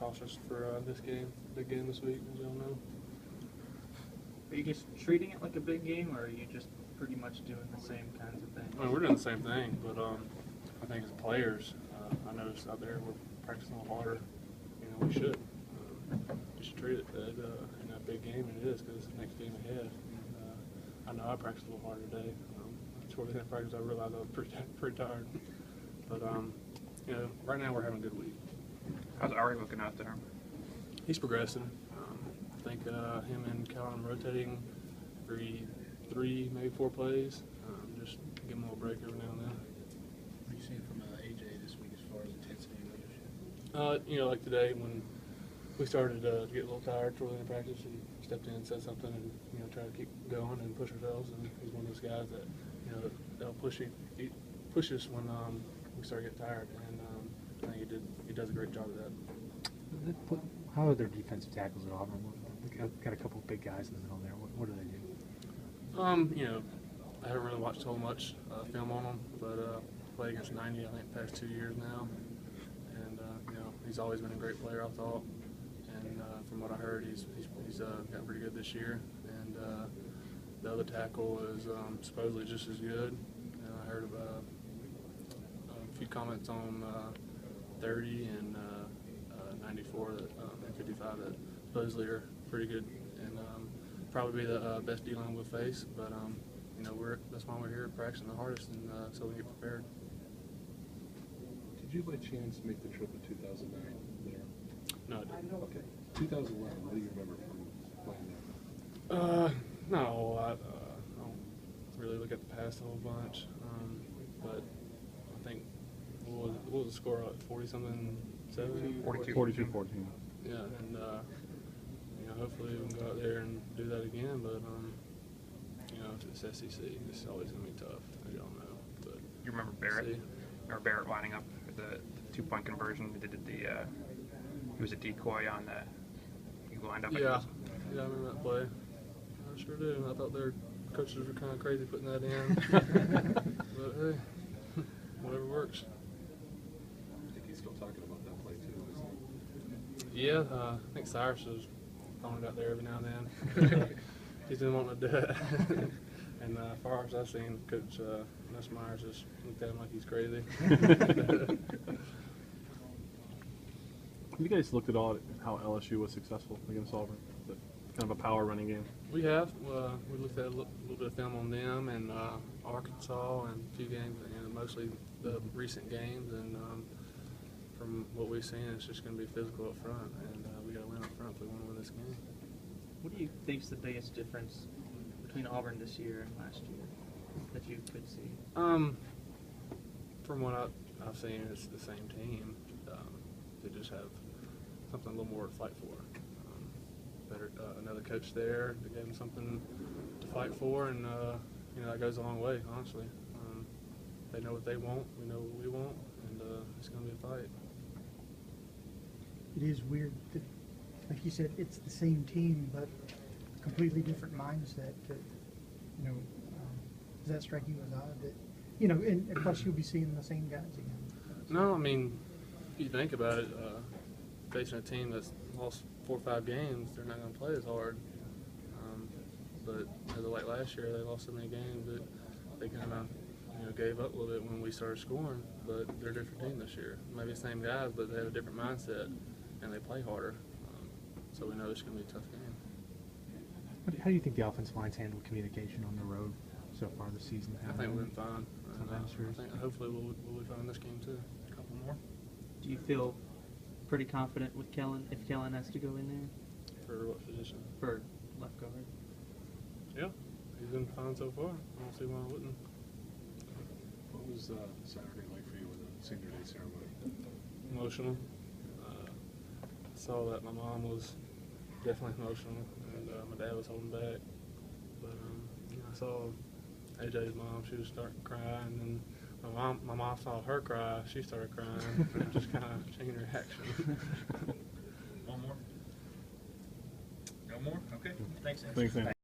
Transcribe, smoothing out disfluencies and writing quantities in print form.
cautious for this game, big game this week, as y'all know. Are you just treating it like a big game, or are you just pretty much doing the same kinds of things? I mean, we're doing the same thing, but I think as players, I noticed out there we're practicing a little harder. You know, we should. We should treat it in that big game, and it is, because it's the next game ahead. And, I know I practiced a little harder today. Towards the end of practice, I realized I was pretty tired. But you know, right now we're having a good week. How's Ari looking out there? He's progressing. I think him and Callum rotating every 3, maybe 4 plays. Just give him a little break every now and then. What are you seeing from AJ this week as far as intensity and leadership? You know, like today when we started to get a little tired toward the end of practice, he stepped in and said something, and you know, try to keep going and push ourselves. And he's one of those guys that, you know, they'll push us when we start getting tired. And I think he does a great job of that. How are their defensive tackles at Auburn? They've got a couple of big guys in the middle there. What do they do? You know, I haven't really watched so much film on him, but played against 90, I think, the past 2 years now. And you know, he's always been a great player, I thought. And from what I heard, he's gotten pretty good this year. And the other tackle is supposedly just as good. And I heard about a few comments on 30 and 94 and 55 that supposedly are pretty good, and probably be the best D-line we'll face. But you know, that's why we're here practicing the hardest, and so we get prepared. Did you by chance make the trip in 2009 there? No, I didn't. Okay. 2011, what do you remember from playing there? Not a whole lot. I don't really look at the past a whole bunch, but I think what was the score? Like 40-something, 7? 42-14. Yeah, and you know, hopefully we can go out there and do that again. But you know, it's SEC. It's always gonna be tough, as y'all know. But You remember Barrett? Remember Barrett lining up for the 2-point conversion? He did he was a decoy on the. He lined up. Yeah, I remember that play. I sure do. I thought their coaches were kind of crazy putting that in. But hey, whatever works. I think he's still talking about that play too, isn't he? Yeah, I think Cyrus was throwing it out there every now and then. He's been wanting to do it. And as far as I've seen, Coach Myers just looked at him like he's crazy. Have you guys looked at all at how LSU was successful against Auburn? Kind of a power running game. We have. We looked at a little bit of film on them and Arkansas and a few games, and mostly the recent games. And from what we've seen, it's just going to be physical up front, and we got to win up front if we want to win this game. What do you think is the biggest difference between Auburn this year and last year that you could see? From what I've seen, it's the same team. They just have something a little more to fight for. Better, another coach there to give them something to fight for, and you know, that goes a long way, honestly. They know what they want, we know what we want, and it's going to be a fight. It is weird that, like you said, it's the same team, but completely different mindset. That, you know, does that strike you as odd? That, you know, and plus you'll be seeing the same guys again. No, I mean, if you think about it, facing a team that's lost 4 or 5 games, they're not going to play as hard. But as of like last year, they lost so many games that they kind of, you know, gave up a little bit when we started scoring. But they're a different team this year. Maybe the same guys, but they have a different mindset and they play harder. So we know it's going to be a tough game. How do you think the offensive line's handled communication on the road so far this season? I think we've been fine. I think hopefully we'll be fine in this game too. A couple more. Do you feel pretty confident with Kellen if Kellen has to go in there For what position? for left guard? Yeah, he's been fine so far. I don't see why I wouldn't. What was Saturday like for you with the senior day ceremony? Emotional. I saw that my mom was definitely emotional, and my dad was holding back. But you know, I saw AJ's mom; she was starting to cry, and then my mom saw her cry. She started crying, and it just kind of changed her reaction. One more. No more. Okay. Thanks. Thanks, Andy.